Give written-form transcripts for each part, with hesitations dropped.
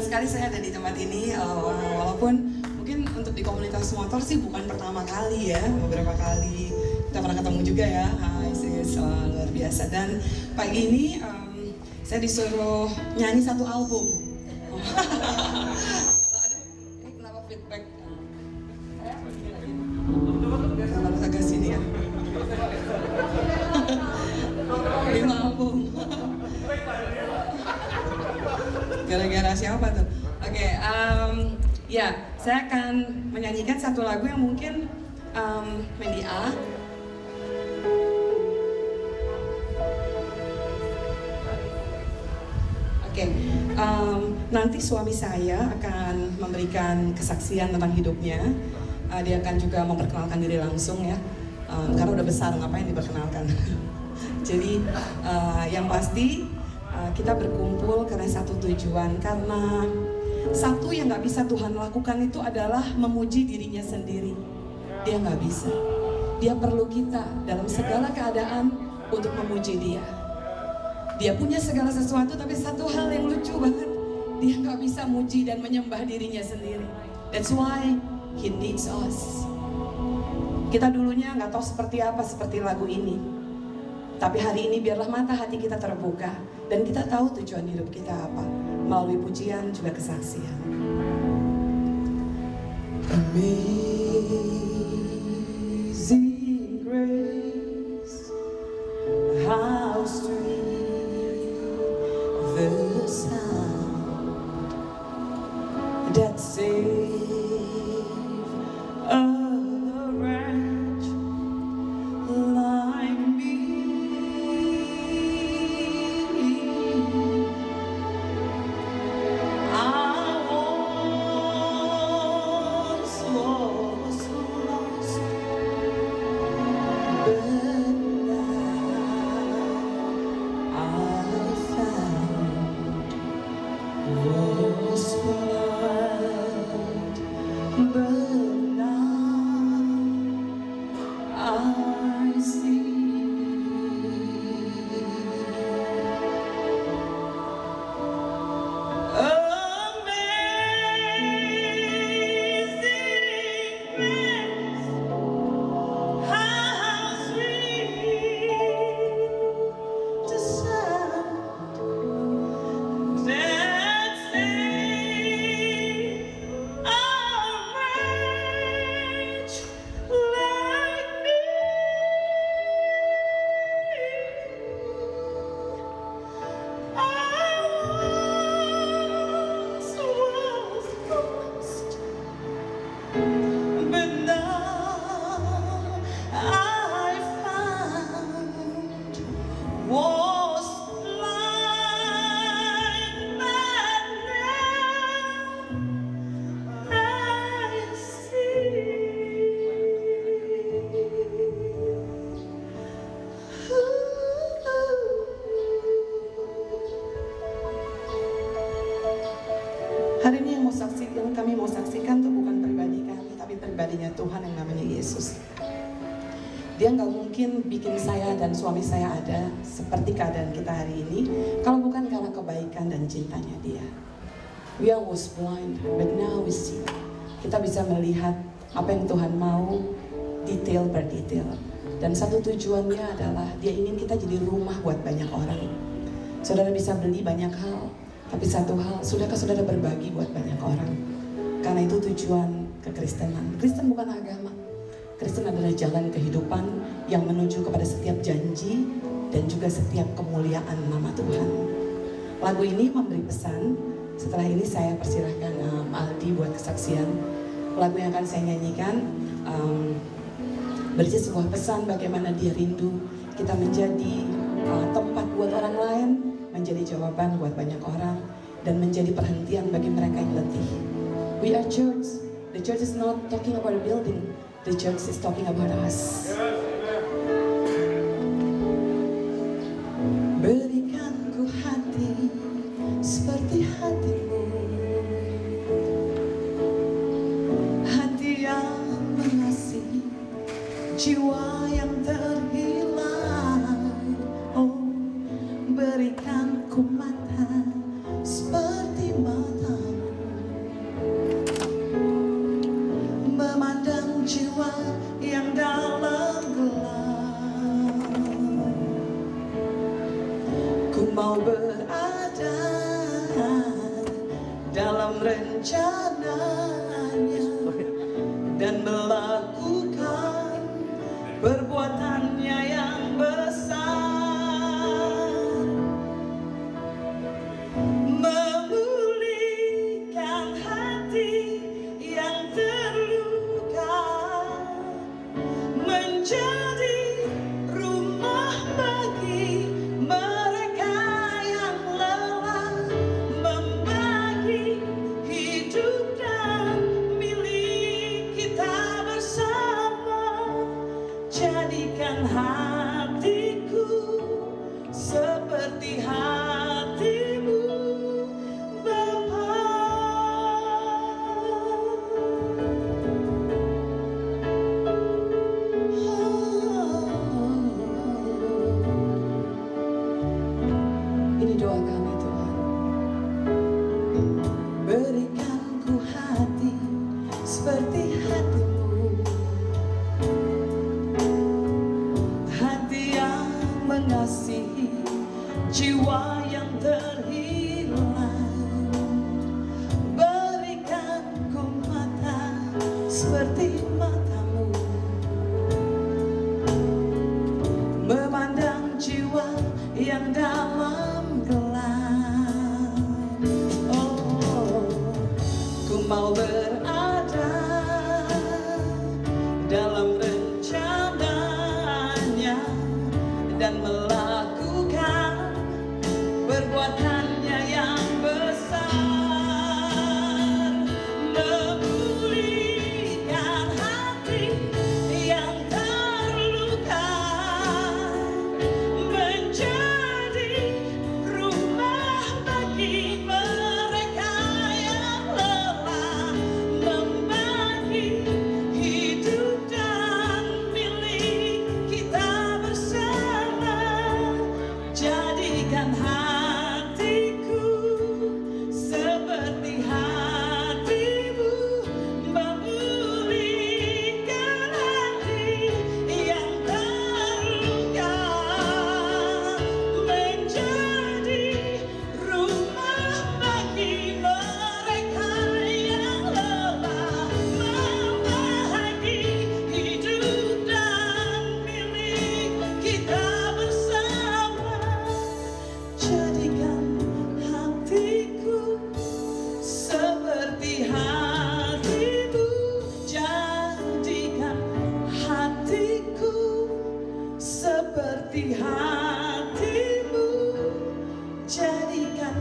sekali saya ada di tempat ini, walaupun mungkin untuk di komunitas motor sih bukan pertama kali ya, beberapa kali kita pernah ketemu juga ya. Hai sis, luar biasa. Dan pagi ini saya disuruh nyanyi satu album. Ini kenapa feedback? Harus agak sini ya. 5 album. Gara-gara siapa tuh? Oke, ya, saya akan menyanyikan satu lagu yang mungkin main di A. Oke, nanti suami saya akan memberikan kesaksian tentang hidupnya. Dia akan juga memperkenalkan diri langsung ya, karena udah besar, ngapain diperkenalkan. Jadi yang pasti kita berkumpul karena satu tujuan, karena satu yang nggak bisa Tuhan lakukan itu adalah memuji dirinya sendiri. Dia nggak bisa. Dia perlu kita dalam segala keadaan untuk memuji Dia. Dia punya segala sesuatu, tapi satu hal yang lucu banget, dia nggak bisa muji dan menyembah dirinya sendiri. That's why He needs us. Kita dulunya nggak tahu seperti apa seperti lagu ini. Tapi hari ini biarlah mata hati kita terbuka dan kita tahu tujuan hidup kita apa, melalui pujian juga kesaksian. Amazing grace, how sweet the sound that saved a wretch like me. Hari ini yang kami mau saksikan tuh bukan pribadi kami, tapi pribadinya Tuhan yang namanya Yesus. Dia nggak mungkin bikin saya dan suami saya ada seperti keadaan kita hari ini kalau bukan karena kebaikan dan cintanya Dia. We are was blind, but now we see. Kita bisa melihat apa yang Tuhan mau detail per detail. Dan satu tujuannya adalah Dia ingin kita jadi rumah buat banyak orang. Saudara bisa beli banyak hal, tapi satu hal, sudahkah saudara berbagi buat banyak orang? Karena itu tujuan kekristenan. Kristen bukan agama. Kristen adalah jalan kehidupan yang menuju kepada setiap janji dan juga setiap kemuliaan nama Tuhan. Lagu ini memberi pesan. Setelah ini saya persilahkan Aldi buat kesaksian. Lagu yang akan saya nyanyikan berisi sebuah pesan bagaimana Dia rindu kita menjadi tempat buat orang lain, menjadi jawaban buat banyak orang, dan menjadi perhentian bagi mereka yang letih. We are church. The church is not talking about a building. The church is talking about us. Berikanku hati seperti hatimu, hati yang mengasihi, jiwa yang terhilang. Oh, berikanku mata seperti matamu, mau berada dalam rencananya dan melakukan perbuatannya yang besar, memulihkan hati yang terluka, menjadi rumah bagi mereka yang lelah, membagi hidup dan milik kita bersama. Jadikan hatiku seperti hatimu, Bapa. Ini doa kami, Tuhan. Berikan ku hati seperti hatimu, hati yang mengasihi, jiwa yang terhilang. Berikan ku mata seperti matamu, memandang jiwa yang dalam gelap. Oh, ku mau berada dalam rencananya dan melakukan perbuatannya yang besar, memulihkan hati yang terluka, menjadi rumah bagi mereka yang lelah, membagi hidup dan milik kita bersama. Jadikan hatiku seperti hatimu, memulihkan hati yang terluka, menjadi rumah bagi mereka yang lelah, membagi hidup dan milik kita bersama. Jadikan hatiku seperti hatimu, jadikan hatiku seperti hatimu, jadikan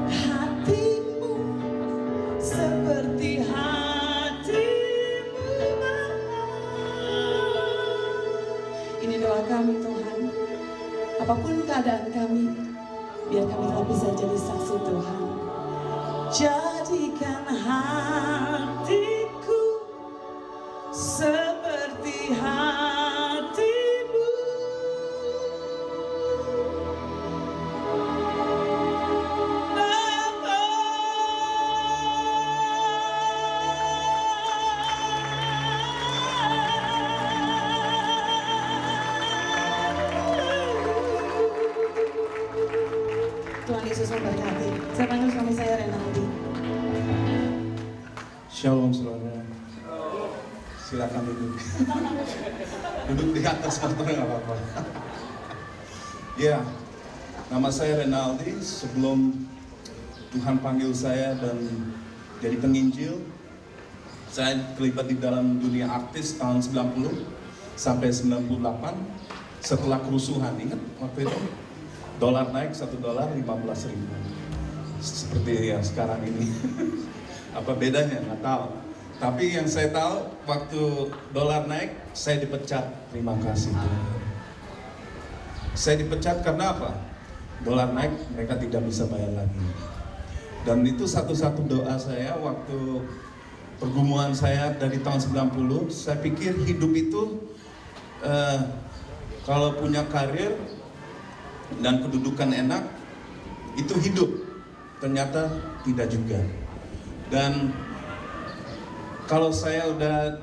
hatimu seperti hatimu, Bapa. Ini doa kami, Tuhan. Apapun keadaan kami, biar kami tetap bisa jadi saksi Tuhan. Jadikan hatiku seperti hatimu, Bapa. Tuhan Yesus memberkati. Saya panggil suami saya, Renaldi. Shalom saudara. Silakan duduk. Duduk di atas motor nggak apa-apa. Ya, nama saya Renaldi. Sebelum Tuhan panggil saya dan jadi penginjil, saya terlibat di dalam dunia artis tahun 90 sampai 98. Setelah kerusuhan, ingat waktu itu? Dolar naik $1 15.000. Seperti yang sekarang ini. Apa bedanya? Nggak tahu. Tapi yang saya tahu, waktu dolar naik, saya dipecat. Terima kasih Tuhan. Saya dipecat karena apa? Dolar naik, mereka tidak bisa bayar lagi. Dan itu satu-satu doa saya waktu pergumulan saya dari tahun 90. Saya pikir hidup itu kalau punya karir dan kedudukan enak, itu hidup. Ternyata tidak juga. Dan kalau saya udah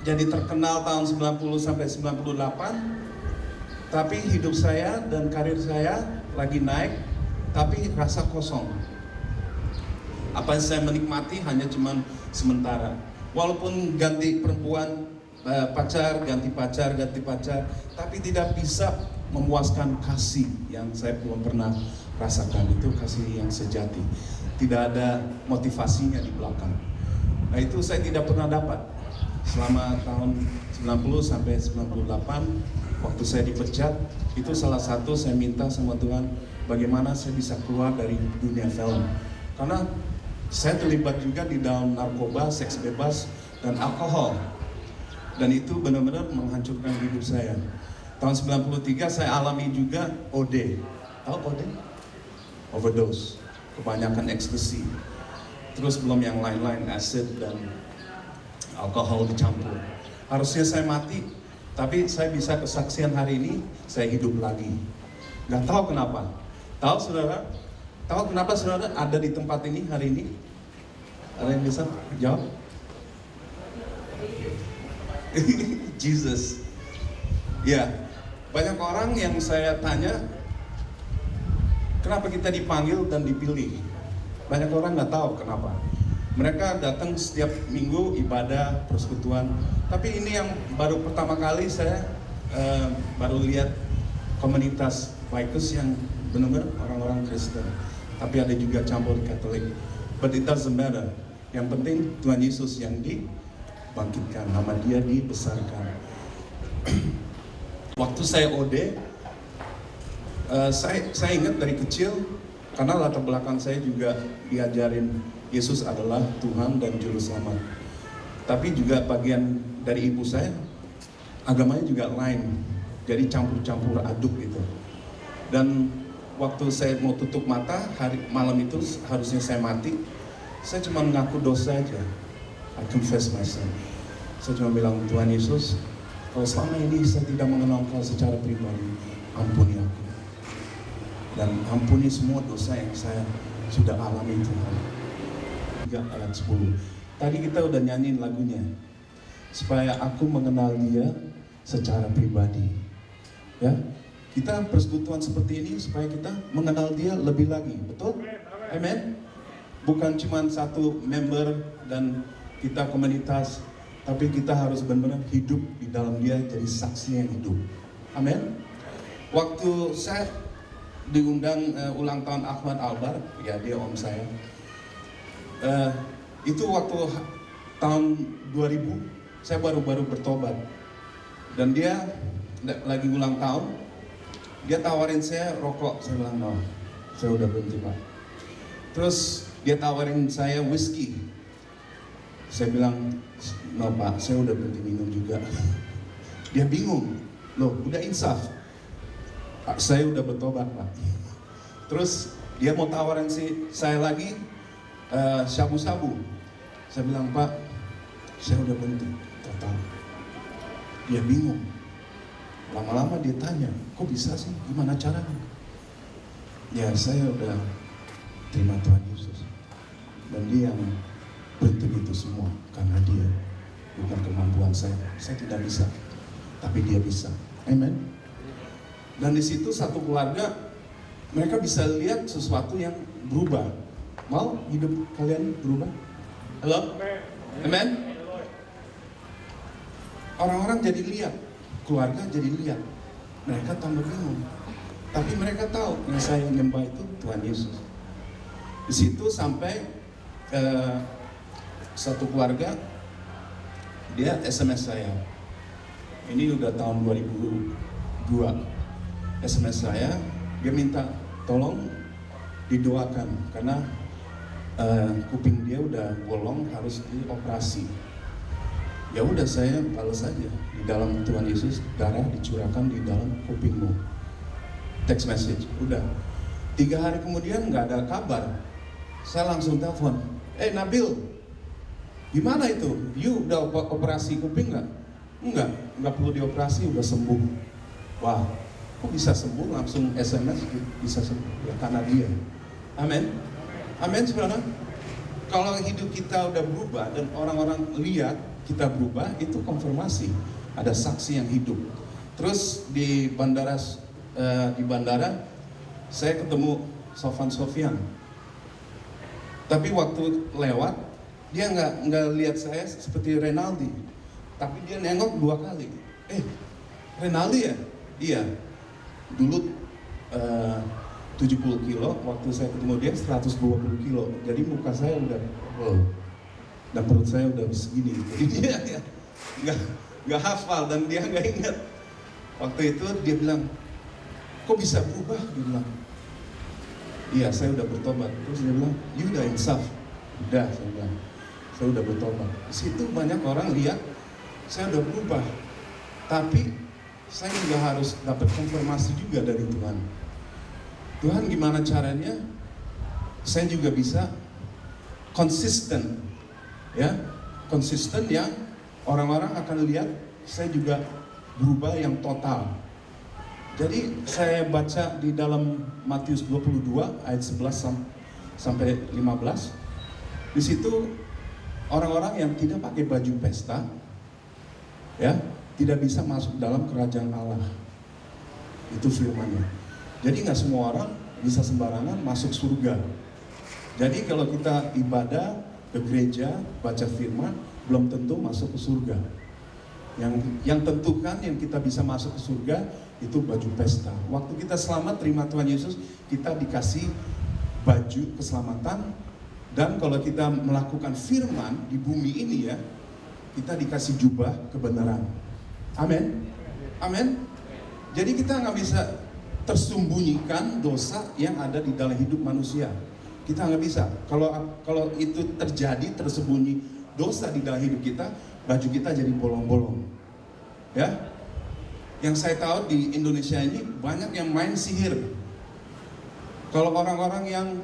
jadi terkenal tahun 90 sampai 98, Tapi hidup saya dan karir saya lagi naik, tapi rasa kosong. Apa yang saya menikmati hanya cuman sementara. Walaupun ganti perempuan, pacar, ganti pacar, tapi tidak bisa memuaskan kasih yang saya belum pernah rasakan. Itu kasih yang sejati. Tidak ada motivasinya di belakang. Nah itu saya tidak pernah dapat. Selama tahun 90 sampai 98, waktu saya dipecat, itu salah satu saya minta sama Tuhan, bagaimana saya bisa keluar dari dunia film. Karena saya terlibat juga di dalam narkoba, seks bebas, dan alkohol. Dan itu benar-benar menghancurkan hidup saya. Tahun 93 saya alami juga OD. Tahu OD? Overdose. Kebanyakan ekstasi. Terus belum yang lain-lain, acid dan alkohol dicampur. Harusnya saya mati, tapi saya bisa kesaksian hari ini, saya hidup lagi. Gak tahu kenapa. Tahu saudara? Tahu kenapa saudara ada di tempat ini hari ini? Ada yang bisa jawab? Jesus. Ya, banyak orang yang saya tanya, kenapa kita dipanggil dan dipilih? Banyak orang nggak tahu kenapa. Mereka datang setiap minggu ibadah, persekutuan. Tapi ini yang baru pertama kali saya baru lihat komunitas Bikers yang benar-benar orang-orang Kristen. Tapi ada juga campur Katolik. But it doesn't matter. Yang penting Tuhan Yesus yang dibangkitkan, nama Dia dibesarkan. Waktu saya OD, saya ingat dari kecil, karena latar belakang saya juga diajarin Yesus adalah Tuhan dan Juru Selamat. Tapi juga bagian dari ibu saya, agamanya juga lain. Jadi campur-campur aduk gitu. Dan waktu saya mau tutup mata, malam itu harusnya saya mati, saya cuma mengaku dosa aja. I confess my sin. Saya cuma bilang, Tuhan Yesus, kalau selama ini saya tidak mengenal Kau secara pribadi, ampuni aku. Dan ampuni semua dosa yang saya sudah alami Tuhan. 3 ayat 10. Tadi kita udah nyanyiin lagunya. Supaya aku mengenal Dia secara pribadi. Ya, kita persekutuan seperti ini supaya kita mengenal Dia lebih lagi. Betul? Amen. Bukan cuma satu member dan kita komunitas, tapi kita harus benar-benar hidup di dalam Dia, jadi saksi yang hidup. Amin. Waktu saya diundang ulang tahun Ahmad Albar, ya dia om saya. Itu waktu tahun 2000, saya baru-baru bertobat. Dan dia lagi ulang tahun, dia tawarin saya rokok. Saya bilang, no, saya udah berhenti Pak. Terus dia tawarin saya whisky. Saya bilang, no Pak, saya udah berhenti minum juga. Dia bingung, loh udah insaf. Saya udah bertobat Pak. Terus dia mau tawarin saya lagi syabu-syabu. Saya bilang, Pak, saya udah berhenti total. Dia bingung. Lama-lama dia tanya, kok bisa sih? Gimana caranya? Ya saya udah terima Tuhan Yesus. Dan Dia yang berhenti itu semua karena Dia, bukan kemampuan saya. Saya tidak bisa, tapi Dia bisa. Amen. Dan di situ satu keluarga, mereka bisa lihat sesuatu yang berubah. Mau hidup kalian berubah? Halo? Amen. Orang-orang jadi lihat, keluarga jadi lihat. Mereka tambah bingung. Tapi mereka tahu yang saya nyembah itu Tuhan Yesus. Di situ sampai satu keluarga, dia SMS saya. Ini udah tahun 2002. SMS saya, dia minta tolong didoakan karena kuping dia udah bolong, harus dioperasi. Ya udah saya balas saja, di dalam Tuhan Yesus darah dicurahkan di dalam kupingmu. Text message, udah. 3 hari kemudian nggak ada kabar. Saya langsung telepon, Nabil, gimana itu? You udah operasi kuping nggak? Nggak perlu dioperasi, udah sembuh. Wah, kok bisa sembuh? Langsung SMS bisa sembuh, ya karena Dia. Amin. Amin saudara. Kalau hidup kita udah berubah dan orang-orang lihat kita berubah, itu konfirmasi. Ada saksi yang hidup. Terus di bandara saya ketemu Sofan Sofian. Tapi waktu lewat dia nggak lihat saya seperti Renaldi, tapi dia nengok 2 kali. Renaldi ya? Iya. Dulu 70 kilo, waktu saya ketemu dia 120 kilo. Jadi muka saya udah dan perut saya udah segini. Jadi dia nggak hafal dan dia nggak ingat. Waktu itu dia bilang, kok bisa berubah? Dia bilang, iya saya udah bertobat. Terus dia bilang, you udah insaf. Udah, saya bilang, saya udah bertobat. Di situ banyak orang lihat saya udah berubah. Tapi saya juga harus dapat konfirmasi juga dari Tuhan. Tuhan gimana caranya saya juga bisa konsisten, ya, konsisten yang orang-orang akan lihat saya juga berubah yang total. Jadi saya baca di dalam Matius 22 ayat 11 sampai 15. Di situ orang-orang yang tidak pakai baju pesta, ya, tidak bisa masuk dalam kerajaan Allah. Itu firman-Nya. Jadi nggak semua orang bisa sembarangan masuk surga. Jadi kalau kita ibadah ke gereja, baca firman, belum tentu masuk ke surga. Yang tentukan yang kita bisa masuk ke surga itu baju pesta. Waktu kita selamat terima Tuhan Yesus, kita dikasih baju keselamatan. Dan kalau kita melakukan firman di bumi ini ya, kita dikasih jubah kebenaran. Amin. Amin. Jadi kita nggak bisa tersembunyikan dosa yang ada di dalam hidup manusia. Kita nggak bisa. Kalau itu terjadi, tersembunyi dosa di dalam hidup kita, baju kita jadi bolong-bolong. Ya, yang saya tahu di Indonesia ini banyak yang main sihir. Kalau orang-orang yang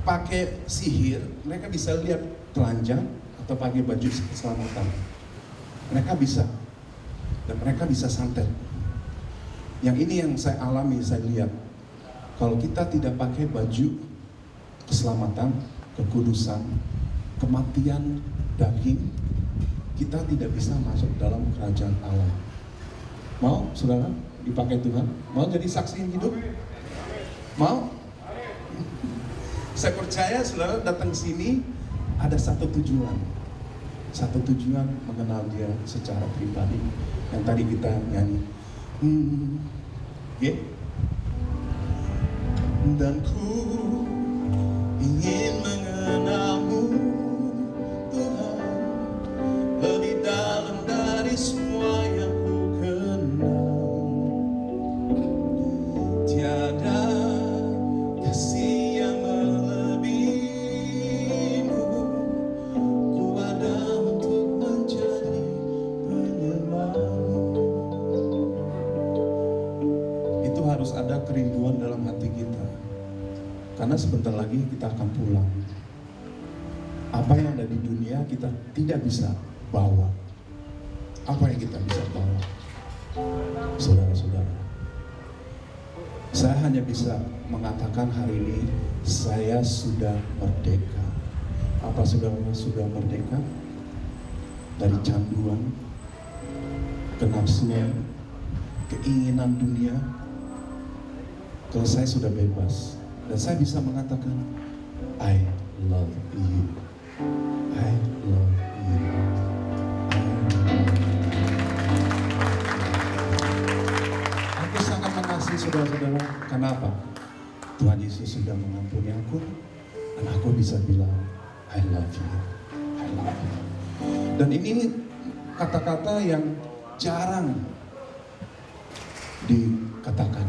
pakai sihir, mereka bisa lihat telanjang atau pakai baju keselamatan. Mereka bisa, dan mereka bisa santet. Yang ini yang saya alami, saya lihat. Kalau kita tidak pakai baju keselamatan, kekudusan, kematian daging, kita tidak bisa masuk dalam kerajaan Allah. Mau, saudara, dipakai Tuhan? Mau jadi saksi yang hidup? Mau? Saya percaya saudara datang sini ada satu tujuan. Satu tujuan mengenal Dia secara pribadi. Yang tadi kita nyanyi. Dan ku ingin mengenal-Mu Tuhan lebih dalam dari semua yang ku kenal. Tiada kasih yang melebihi-Mu, ku ada untuk menjadi penyembah-Mu. Itu harus ada kerinduan dalam hati kita. Karena sebentar lagi kita akan pulang. Apa yang ada di dunia kita tidak bisa bawa. Apa yang kita bisa bawa? Saudara-saudara, saya hanya bisa mengatakan hari ini saya sudah merdeka. Apa saudara sudah merdeka? Dari canduan, kenafsuan, keinginan dunia. Kalau saya sudah bebas. Dan saya bisa mengatakan, I love you. I love you. Aku sangat mengasihi saudara-saudara. Kenapa? Tuhan Yesus sudah mengampuni aku. Dan aku bisa bilang, I love you. I love you. Dan ini kata-kata yang jarang dikatakan.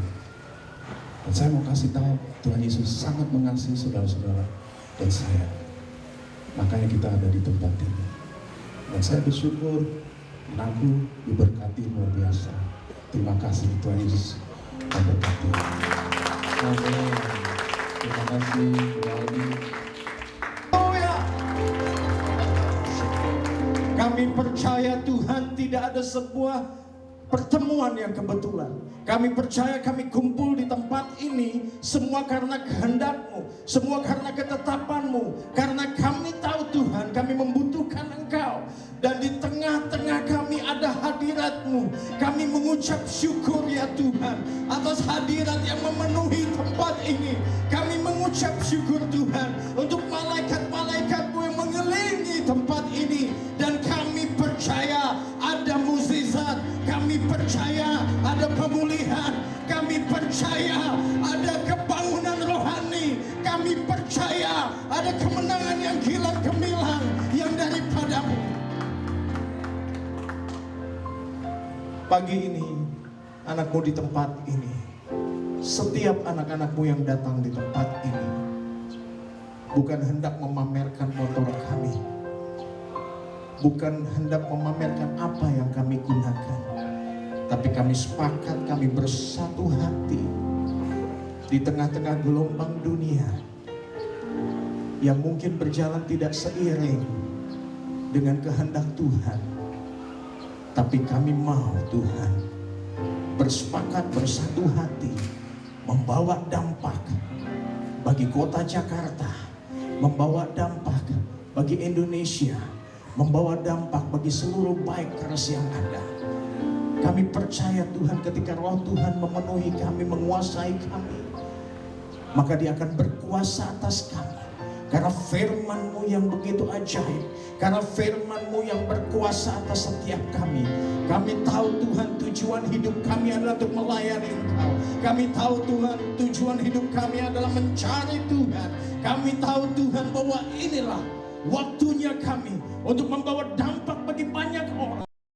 Dan saya mau kasih tahu, Tuhan Yesus sangat mengasihi saudara-saudara dan saya. Makanya kita ada di tempat ini. Dan saya bersyukur, aku diberkati luar biasa. Terima kasih Tuhan Yesus memberkati. Amin. Terima kasih, Waldi. Kami percaya Tuhan tidak ada sebuah pertemuan yang kebetulan. Kami percaya kami kumpul di tempat ini semua karena kehendak-Mu, semua karena ketetapan-Mu. Karena kami tahu Tuhan, kami membutuhkan Engkau. Dan di tengah-tengah kami ada hadirat-Mu. Kami mengucap syukur ya Tuhan atas hadirat yang memenuhi tempat ini. Kami mengucap syukur Tuhan untuk malaikat-malaikat-Mu yang mengelilingi tempat ini. Dan kami percaya ada mukjizat, kami percaya ada pemulihan, kami percaya ada kebangunan rohani, kami percaya ada kemenangan yang kilat gemilang yang daripada-Mu. Pagi ini anak-Mu di tempat ini, setiap anak-anak-Mu yang datang di tempat ini bukan hendak memamerkan motor kami, bukan hendak memamerkan apa yang kami gunakan, tapi kami sepakat, kami bersatu hati di tengah-tengah gelombang dunia yang mungkin berjalan tidak seiring dengan kehendak Tuhan. Tapi kami mau Tuhan bersepakat bersatu hati membawa dampak bagi kota Jakarta, membawa dampak bagi Indonesia, membawa dampak bagi seluruh bikers yang ada. Kami percaya Tuhan, ketika Roh Tuhan memenuhi kami, menguasai kami, maka Dia akan berkuasa atas kami. Karena firman-Mu yang begitu ajaib, karena firman-Mu yang berkuasa atas setiap kami. Kami tahu Tuhan, tujuan hidup kami adalah untuk melayani Engkau. Kami tahu Tuhan, tujuan hidup kami adalah mencari Tuhan. Kami tahu Tuhan bahwa inilah waktunya kami untuk membawa dampak bagi banyak orang.